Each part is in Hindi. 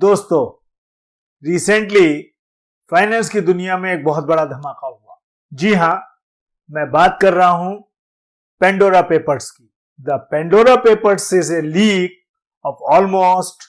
दोस्तों, रिसेंटली फाइनेंस की दुनिया में एक बहुत बड़ा धमाका हुआ। जी हां, मैं बात कर रहा हूं पेंडोरा पेपर्स की। The Pandora papers is a leak of almost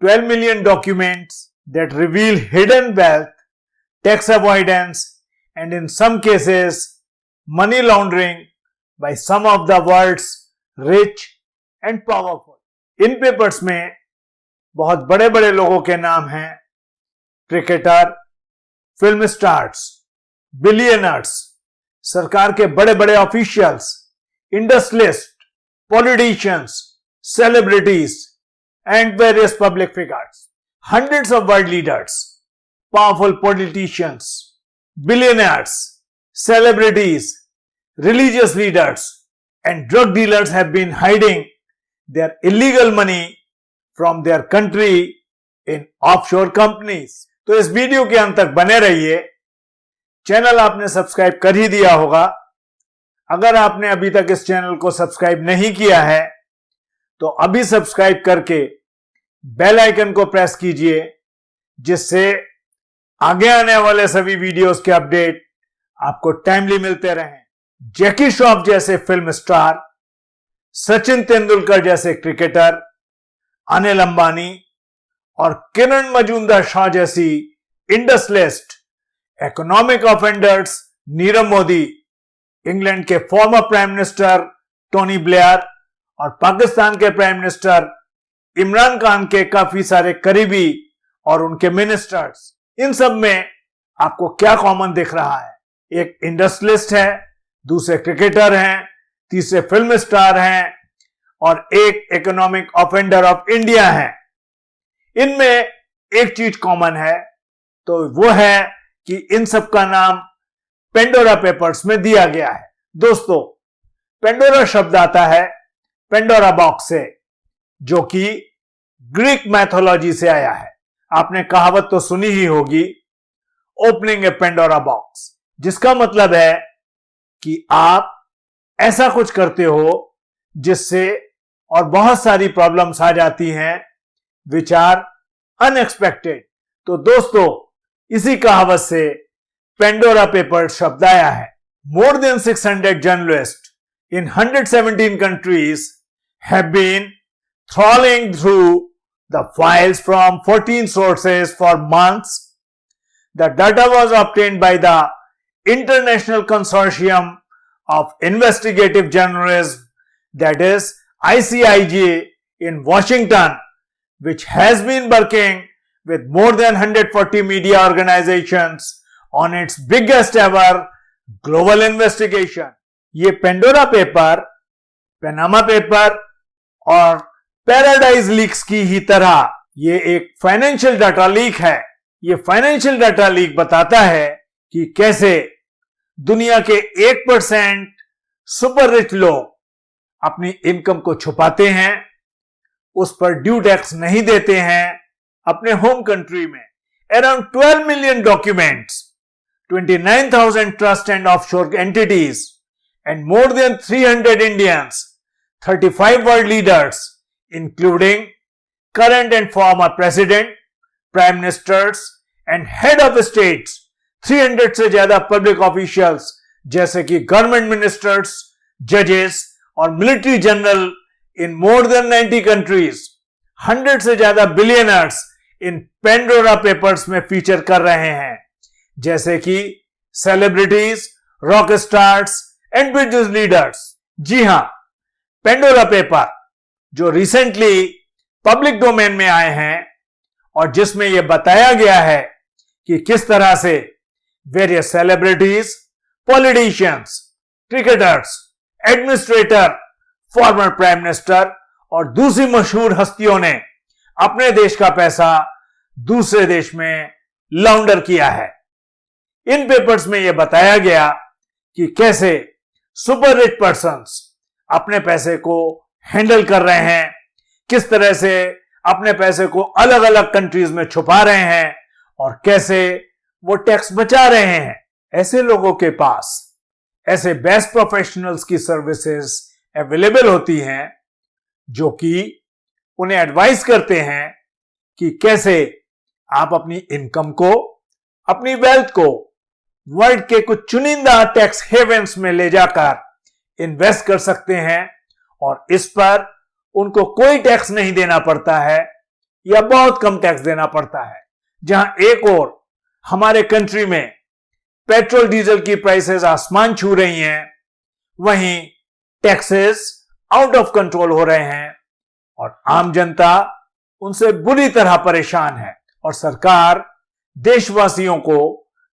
12 million documents that reveal hidden wealth, tax avoidance, and in some cases, money laundering by some of the world's rich and powerful. In papers में बहुत बड़े बड़े लोगों के नाम हैं: क्रिकेटर, फिल्म स्टार्स, बिलियनर्स, सरकार के बड़े बड़े officials, industrialist, politicians, celebrities, and various public figures. Hundreds of world leaders, powerful politicians, billionaires, celebrities, religious leaders, and drug dealers have been hiding their illegal money from their country in offshore companies. तो इस वीडियो के अंत तक बने रहिए। चैनल आपने सब्सक्राइब कर ही दिया होगा। अगर आपने अभी तक इस चैनल को सब्सक्राइब नहीं किया है तो अभी सब्सक्राइब करके बेल आइकन को प्रेस कीजिए, जिससे आगे आने वाले सभी वीडियोस के अपडेट आपको टाइमली मिलते रहें। जैकी श्रॉफ जैसे फिल्म स्टार, सचिन तेंदुलकर जैसे क्रिकेटर, अनिल अंबानी और किरण मजूमदार शाह जैसी industrialist, economic offenders Nirav Modi, England के former prime minister Tony Blair और पाकिस्तान के प्राइम मिनिस्टर इमरान खान के काफी सारे करीबी और उनके मिनिस्टर्स, इन सब में आपको क्या कॉमन दिख रहा है? एक इंडस्ट्रियलिस्ट है, दूसरे क्रिकेटर हैं, तीसरे फिल्म स्टार हैं और एक इकोनॉमिक ऑफेंडर ऑफ इंडिया है। इनमें एक चीज कॉमन है, तो वो है कि इन सब का नाम पेंडोरा पेपर्स में दिया गया है। दोस्तों, पेंडोरा शब्द आता है पेंडोरा बॉक्स से, जो कि ग्रीक मैथोलॉजी से आया है। आपने कहावत तो सुनी ही होगी, ओपनिंग ए पेंडोरा बॉक्स, जिसका मतलब है कि आप ऐसा कुछ करते हो जिससे और बहुत सारी प्रॉब्लम्स आ जाती हैं विच आर अनएक्सपेक्टेड। तो दोस्तों, इसी कहावत से पेंडोरा पेपर शब्द आया है। More than 600 journalist in 117 countries have been trawling through the files from 14 sources for months. The data was obtained by the International Consortium of Investigative Journalism, that is ICIJ, in Washington, which has been working with more than 140 media organizations on its biggest ever global investigation. ये पेंडोरा पेपर, पनामा पेपर और पैराडाइज लीक्स की ही तरह ये एक फाइनेंशियल डाटा लीक है। ये फाइनेंशियल डाटा लीक बताता है कि कैसे दुनिया के 1% सुपर रिच लोग अपनी इनकम को छुपाते हैं, उस पर ड्यू टैक्स नहीं देते हैं अपने होम कंट्री में। Around 12 million documents, 29,000 trust and offshore entities and more than 300 Indians, 35 world leaders, including current and former president, prime ministers and head of states, 300 से ज्यादा पब्लिक ऑफिशियल्स जैसे कि गवर्नमेंट मिनिस्टर्स, जजेस और military general in more than 90 countries, 100 से ज्यादा बिलियनर्स इन पेंडोरा पेपर्स में फीचर कर रहे हैं, जैसे कि celebrities, rock stars and business leaders. जी हां, पेंडोरा पेपर जो रिसेंटली पब्लिक डोमेन में आए हैं और जिसमें यह बताया गया है कि किस तरह से various celebrities, politicians, cricketers, administrator, farmer prime minister और दूसरी मशहूर हस्तियों ने अपने देश का पैसा दूसरे देश में लॉन्डर किया है। इन पेपर्स में यह बताया गया कि कैसे सुपर रिच पर्सन्स अपने पैसे को हैंडल कर रहे हैं, किस तरह से अपने पैसे को अलग अलग कंट्रीज में छुपा रहे हैं और कैसे वो टैक्स बचा रहे हैं। ऐसे लोगों के पास ऐसे बेस्ट प्रोफेशनल्स की सर्विसेज अवेलेबल होती हैं जो कि उन्हें एडवाइस करते हैं कि कैसे आप अपनी इनकम को, अपनी वेल्थ को वर्ल्ड के कुछ चुनिंदा टैक्स हेवेंस में ले जाकर इन्वेस्ट कर सकते हैं और इस पर उनको कोई टैक्स नहीं देना पड़ता है या बहुत कम टैक्स देना पड़ता है। जहां एक और हमारे कंट्री में पेट्रोल डीजल की प्राइसेस आसमान छू रही हैं, वहीं टैक्सेस आउट ऑफ कंट्रोल हो रहे हैं और आम जनता उनसे बुरी तरह परेशान है और सरकार देशवासियों को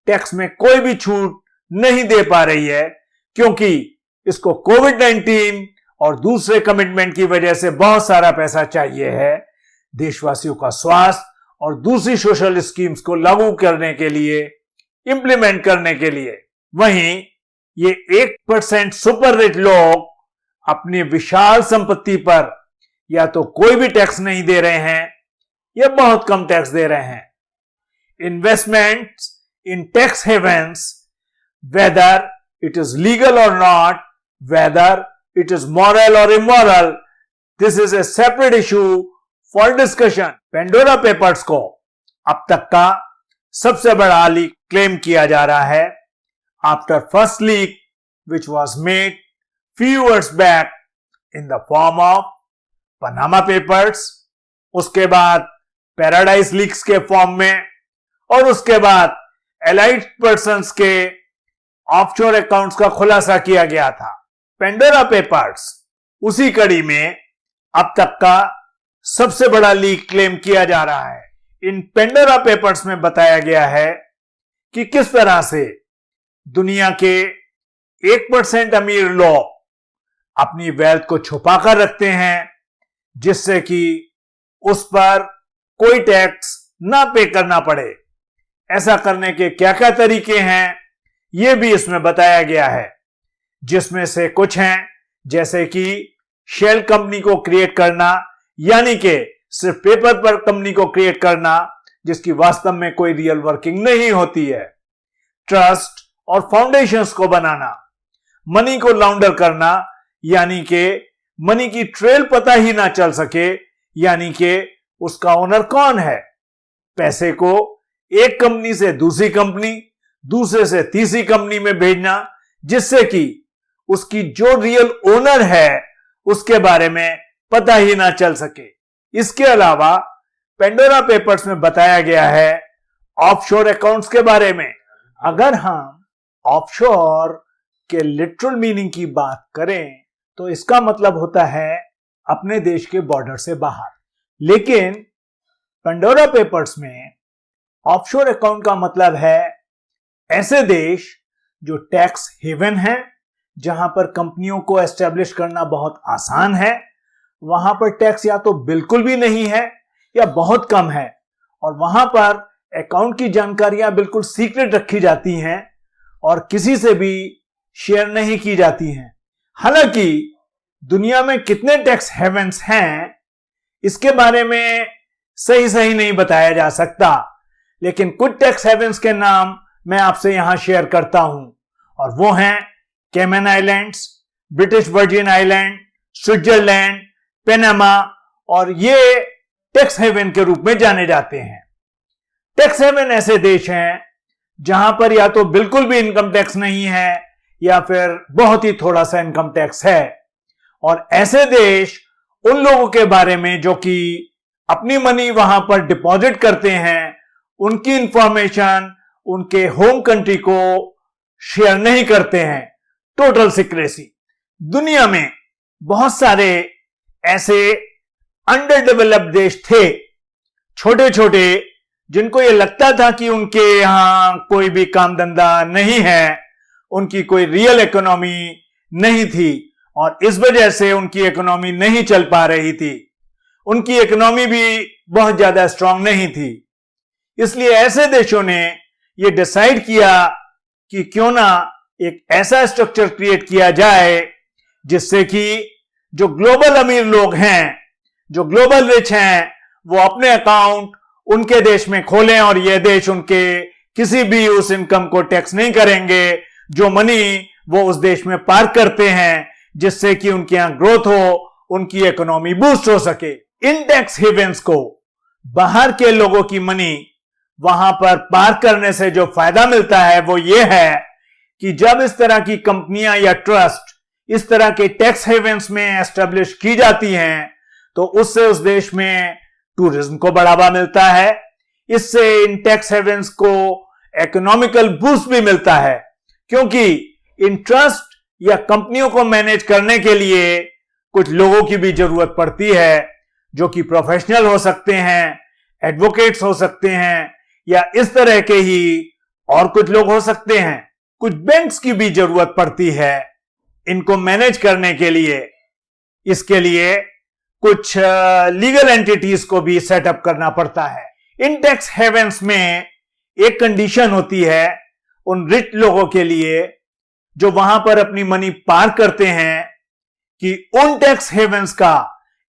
टैक्स में कोई भी छूट नहीं दे पा रही है, क्योंकि इसको कोविड-19 और दूसरे कमिटमेंट की वजह से बहुत सारा पैसा चाहिए है देशवासियों का स्वास्थ्य और दूसरी सोशल स्कीम्स को लागू करने के लिए, इंप्लीमेंट करने के लिए। वहीं ये 1% सुपर रिच लोग अपनी विशाल संपत्ति पर या तो कोई भी टैक्स नहीं दे रहे हैं या बहुत कम टैक्स दे रहे हैं। Investments in tax havens, whether it is legal or not, whether it is moral or immoral, this is a separate issue for discussion. Pandora papers को अब तक का सबसे बड़ा लीक क्लेम किया जा रहा है after first leak which was made few years back in the form of Panama papers, उसके बाद पैराडाइज लीक्स के फॉर्म में और उसके बाद एलाइड पर्सन्स के ऑफशोर अकाउंट्स का खुलासा किया गया था। पेंडोरा पेपर्स उसी कड़ी में अब तक का सबसे बड़ा लीक क्लेम किया जा रहा है। इन पेंडोरा पेपर्स में बताया गया है कि किस तरह से दुनिया के 1% अमीर लोग अपनी वेल्थ को छुपा कर रखते हैं, जिससे कि उस पर कोई टैक्स ना पे करना पड़े। ऐसा करने के क्या क्या तरीके हैं यह भी इसमें बताया गया है, जिसमें से कुछ हैं जैसे कि शेल कंपनी को क्रिएट करना, यानी कि सिर्फ पेपर पर कंपनी को क्रिएट करना जिसकी वास्तव में कोई रियल वर्किंग नहीं होती है, ट्रस्ट और फाउंडेशंस को बनाना, मनी को लाउंडर करना, यानी कि मनी की ट्रेल पता ही ना चल सके, यानी कि उसका ओनर कौन है, पैसे को एक कंपनी से दूसरी कंपनी, दूसरे से तीसरी कंपनी में भेजना, जिससे कि उसकी जो रियल ओनर है उसके बारे में पता ही ना चल सके। इसके अलावा पेंडोरा पेपर्स में बताया गया है ऑफशोर अकाउंट्स के बारे में। अगर हम ऑफशोर के लिटरल मीनिंग की बात करें तो इसका मतलब होता है अपने देश के बॉर्डर से बाहर, लेकिन पेंडोरा पेपर्स में ऑफशोर अकाउंट का मतलब है ऐसे देश जो टैक्स हेवन है, जहां पर कंपनियों को एस्टेब्लिश करना बहुत आसान है, वहां पर टैक्स या तो बिल्कुल भी नहीं है या बहुत कम है और वहां पर अकाउंट की जानकारियां बिल्कुल सीक्रेट रखी जाती हैं और किसी से भी शेयर नहीं की जाती हैं। हालांकि दुनिया में कितने टैक्स हेवन्स हैं इसके बारे में सही नहीं बताया जा सकता, लेकिन कुछ टैक्स हेवन्स के नाम मैं आपसे यहां शेयर करता हूं और वो हैं Cayman Islands, British Virgin Island, Switzerland, Panama, और ये टैक्स हेवन के रूप में जाने जाते हैं। टैक्स हेवन ऐसे देश हैं जहां पर या तो बिल्कुल भी इनकम टैक्स नहीं है या फिर बहुत ही थोड़ा सा इनकम टैक्स है, और ऐसे देश उन लोगों के बारे में जो कि अपनी मनी वहां पर डिपॉजिट करते हैं, उनकी इंफॉर्मेशन उनके होम कंट्री को शेयर नहीं करते हैं, टोटल सीक्रेसी। दुनिया में बहुत सारे ऐसे अंडर डेवलप्ड देश थे, छोटे छोटे, जिनको यह लगता था कि उनके यहां कोई भी काम धंधा नहीं है, उनकी कोई रियल इकोनॉमी नहीं थी और इस वजह से उनकी इकोनॉमी नहीं चल पा रही थी, उनकी इकोनॉमी भी बहुत ज्यादा स्ट्रांग नहीं थी। इसलिए ऐसे देशों ने यह डिसाइड किया कि क्यों ना एक ऐसा स्ट्रक्चर क्रिएट किया जाए जिससे कि जो ग्लोबल अमीर लोग हैं, जो ग्लोबल रिच हैं, वो अपने अकाउंट उनके देश में खोलें और यह देश उनके किसी भी उस इनकम को टैक्स नहीं करेंगे जो मनी वो उस देश में पार्क करते हैं, जिससे कि उनके यहां ग्रोथ हो, उनकी इकोनॉमी बूस्ट हो सके। इन टैक्स हेवेंस को बाहर के लोगों की मनी वहां पर पार्क करने से जो फायदा मिलता है वो ये है कि जब इस तरह की कंपनियां या ट्रस्ट इस तरह के टैक्स हेवेंस में एस्टेब्लिश की जाती हैं तो उससे उस देश में टूरिज्म को बढ़ावा मिलता है। इससे इन टैक्स हेवेंस को इकोनॉमिकल बूस्ट भी मिलता है, क्योंकि इन ट्रस्ट या कंपनियों को मैनेज करने के लिए कुछ लोगों की भी जरूरत पड़ती है, जो कि प्रोफेशनल हो सकते हैं, एडवोकेट्स हो सकते हैं, या इस तरह के ही और कुछ लोग हो सकते हैं। कुछ बैंक्स की भी जरूरत पड़ती है इनको मैनेज करने के लिए। इसके लिए कुछ लीगल एंटिटीज को भी सेटअप करना पड़ता है। इन टैक्स हेवेंस में एक कंडीशन होती है उन रिच लोगों के लिए जो वहां पर अपनी मनी पार्क करते हैं कि उन टैक्स हेवेंस का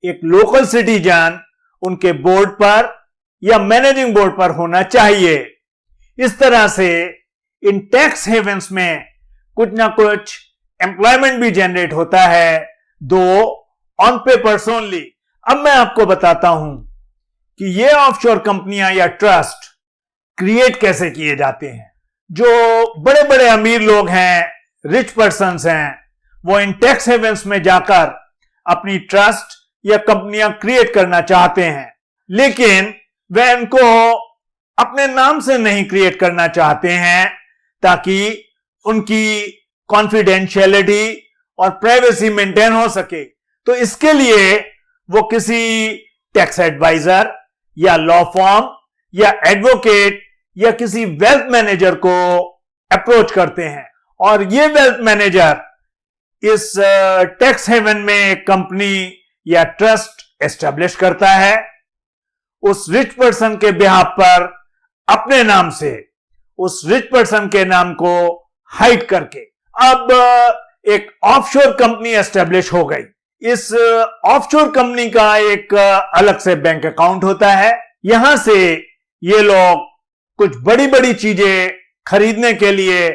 एक लोकल सिटीजन उनके बोर्ड पर या मैनेजिंग बोर्ड पर होना चाहिए। इस तरह से इन टैक्स हेवेंस में कुछ ना कुछ एम्प्लॉयमेंट भी जनरेट होता है, दो ऑन पेपर्स ओनली। अब मैं आपको बताता हूं कि ये ऑफशोर कंपनियां या ट्रस्ट क्रिएट कैसे किए जाते हैं। जो बड़े बड़े अमीर लोग हैं, रिच पर्सन्स हैं, वो इन टैक्स हेवेंस में जाकर अपनी ट्रस्ट या कंपनियां क्रिएट करना चाहते हैं, लेकिन वे इनको अपने नाम से नहीं क्रिएट करना चाहते हैं ताकि उनकी कॉन्फिडेंशियलिटी और प्राइवेसी मेंटेन हो सके। तो इसके लिए वो किसी टैक्स एडवाइजर या लॉ फर्म या एडवोकेट या किसी वेल्थ मैनेजर को अप्रोच करते हैं, और ये वेल्थ मैनेजर इस टैक्स हेवन में एक कंपनी या ट्रस्ट एस्टेब्लिश करता है उस रिच पर्सन के बिहाफ पर, अपने नाम से, उस रिच पर्सन के नाम को हाइड करके। अब एक ऑफशोर कंपनी एस्टेब्लिश हो गई। इस ऑफशोर कंपनी का एक अलग से बैंक अकाउंट होता है। यहां से ये लोग कुछ बड़ी बड़ी चीजें खरीदने के लिए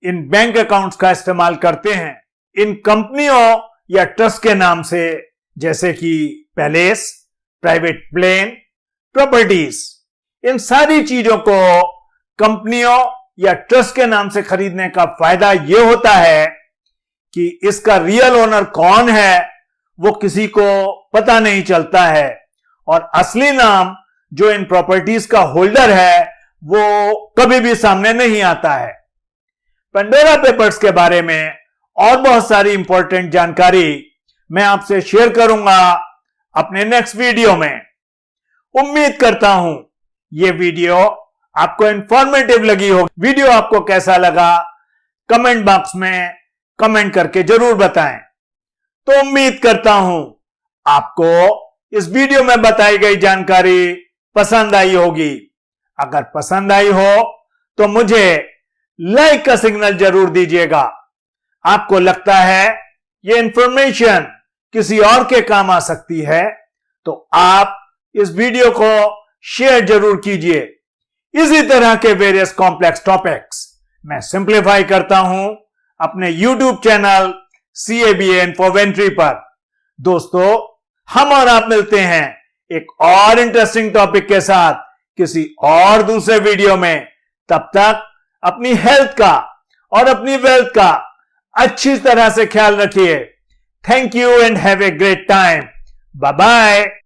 इन बैंक अकाउंट्स का इस्तेमाल करते हैं। इन कंपनियों या ट्रस्ट के नाम से, जैसे कि पैलेस, प्राइवेट प्लेन, प्रॉपर्टीज, इन सारी चीजों को कंपनियों या ट्रस्ट के नाम से खरीदने का फायदा यह होता है कि इसका रियल ओनर कौन है वो किसी को पता नहीं चलता है, और असली नाम जो इन प्रॉपर्टीज का होल्डर है वो कभी भी सामने नहीं आता है। पेंडोरा पेपर्स के बारे में और बहुत सारी इंपॉर्टेंट जानकारी मैं आपसे शेयर करूंगा अपने नेक्स्ट वीडियो में। उम्मीद करता हूं यह वीडियो आपको इंफॉर्मेटिव लगी हो। वीडियो आपको कैसा लगा कमेंट बॉक्स में कमेंट करके जरूर बताएं। तो उम्मीद करता हूं आपको इस वीडियो में बताई गई जानकारी पसंद आई होगी। अगर पसंद आई हो तो मुझे लाइक का सिग्नल जरूर दीजिएगा। आपको लगता है ये इंफॉर्मेशन किसी और के काम आ सकती है तो आप इस वीडियो को शेयर जरूर कीजिए। इसी तरह के वेरियस कॉम्प्लेक्स टॉपिक्स मैं सिंप्लीफाई करता हूं अपने YouTube चैनल CABA इन्फोवेंट्री पर। दोस्तों, हम और आप मिलते हैं एक और इंटरेस्टिंग टॉपिक के साथ किसी और दूसरे वीडियो में। तब तक अपनी हेल्थ का और अपनी वेल्थ का अच्छी तरह से ख्याल रखिए। Thank you and have a great time. Bye bye.